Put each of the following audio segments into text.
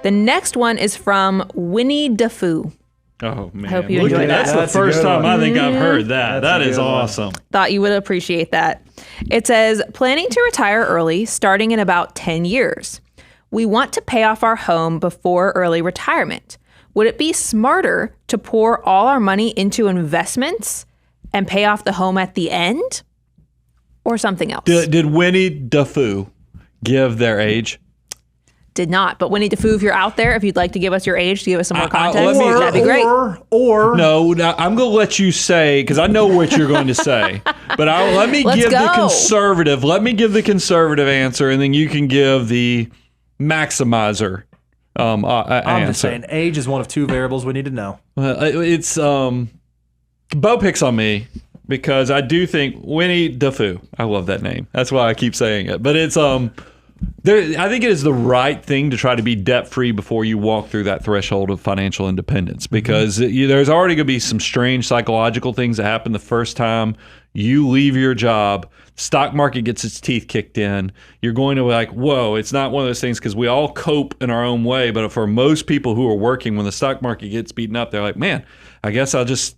The next one is from Winnie the Pooh. Oh, man. I hope you enjoyed that. That's the first time I think I've heard that. That is awesome. Thought you would appreciate that. It says, planning to retire early, starting in about 10 years. We want to pay off our home before early retirement. Would it be smarter to pour all our money into investments and pay off the home at the end, or something else? Did Winnie the Pooh give their age? Did not. But Winnie the Pooh, if you're out there, if you'd like to give us your age to give us some more context, that'd be great. No, I'm going to let you say, because I know what you're going to say. But let me give the conservative. Let me give the conservative answer, and then you can give the maximizer I'm answer. just saying, age is one of two variables we need to know. It's Bo picks on me because I do think Winnie the Pooh. I love that name. That's why I keep saying it. But it's I think it is the right thing to try to be debt-free before you walk through that threshold of financial independence, because there's already going to be some strange psychological things that happen the first time you leave your job. Stock market gets its teeth kicked in. You're going to be like, whoa, it's not one of those things, because we all cope in our own way. But for most people who are working, when the stock market gets beaten up, they're like, man, I guess I'll just,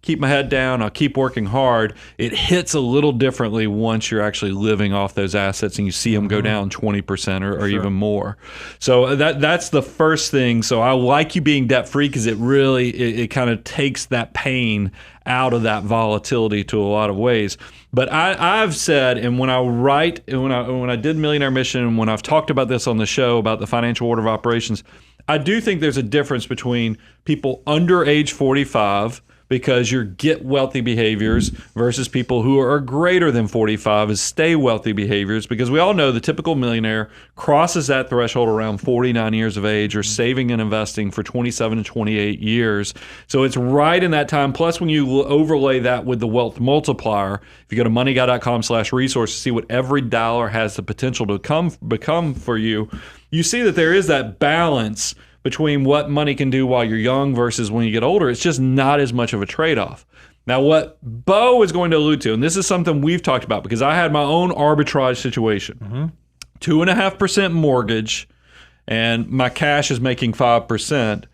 keep my head down. I'll keep working hard. It hits a little differently once you're actually living off those assets and you see them go down 20% or even more. So that's the first thing. So I like you being debt free, because it really it kind of takes that pain out of that volatility to a lot of ways. But I've said, and when I did Millionaire Mission, and when I've talked about this on the show about the financial order of operations, I do think there's a difference between people under age 45, because you get wealthy behaviors, versus people who are greater than 45 is stay wealthy behaviors, because we all know the typical millionaire crosses that threshold around 49 years of age, or saving and investing for 27 to 28 years. So it's right in that time. Plus, when you overlay that with the wealth multiplier, if you go to moneyguy.com/resources, see what every dollar has the potential to become for you, you see that there is that balance between what money can do while you're young versus when you get older. It's just not as much of a trade-off. Now, what Bo is going to allude to, and this is something we've talked about, because I had my own arbitrage situation. 2.5% mortgage, and my cash is making 5%.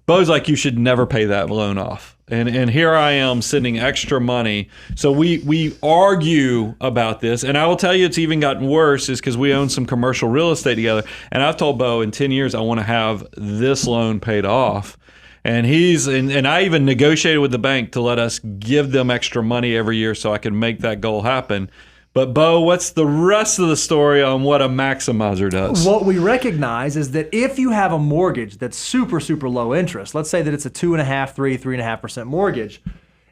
Bo's like, you should never pay that loan off. And here I am sending extra money. So we argue about this. And I will tell you, it's even gotten worse, is because we own some commercial real estate together. And I've told Bo, in 10 years, I want to have this loan paid off. And and I even negotiated with the bank to let us give them extra money every year so I can make that goal happen. But Bo, what's the rest of the story on what a maximizer does? What we recognize is that if you have a mortgage that's super, super low interest, let's say that it's a 2.5%, 3.5% mortgage,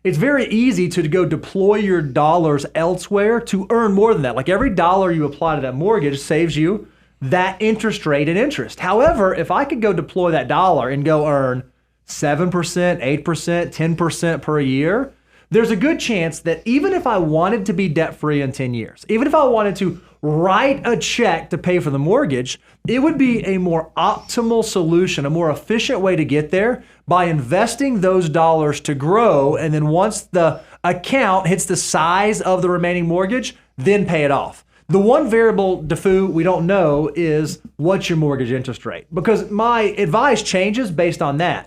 it's very easy to go deploy your dollars elsewhere to earn more than that. Like every dollar you apply to that mortgage saves you that interest rate and interest. However, if I could go deploy that dollar and go earn 7%, 8%, 10% per year, there's a good chance that even if I wanted to be debt-free in 10 years, even if I wanted to write a check to pay for the mortgage, it would be a more optimal solution, a more efficient way to get there by investing those dollars to grow. And then once the account hits the size of the remaining mortgage, then pay it off. The one variable, DeFoo, we don't know is what's your mortgage interest rate, because my advice changes based on that.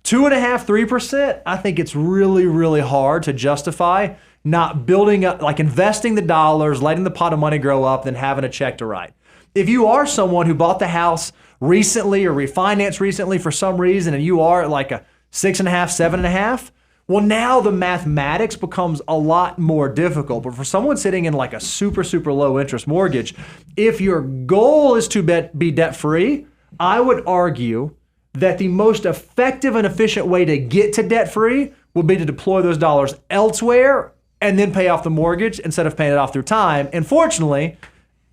2.5%, 3%, I think it's really, really hard to justify not building up, like investing the dollars, letting the pot of money grow up, then having a check to write. If you are someone who bought the house recently or refinanced recently for some reason, and you are at like a 6.5%, 7.5%, well, now the mathematics becomes a lot more difficult. But for someone sitting in like a super, super low interest mortgage, if your goal is to be debt-free, I would argue that the most effective and efficient way to get to debt-free would be to deploy those dollars elsewhere and then pay off the mortgage instead of paying it off through time. And fortunately,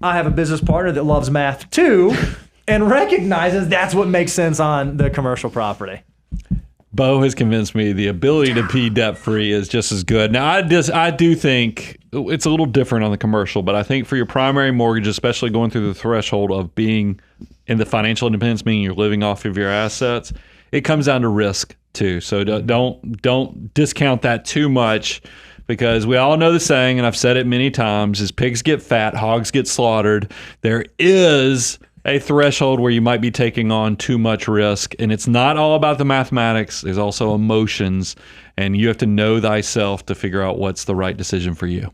I have a business partner that loves math too and recognizes that's what makes sense on the commercial property. Bo has convinced me the ability to be debt-free is just as good. Now, I do think it's a little different on the commercial, but I think for your primary mortgage, especially going through the threshold of being in the financial independence, meaning you're living off of your assets, it comes down to risk too. So don't discount that too much, because we all know the saying, and I've said it many times, is pigs get fat, hogs get slaughtered. There is a threshold where you might be taking on too much risk. And it's not all about the mathematics. There's also emotions, and you have to know thyself to figure out what's the right decision for you.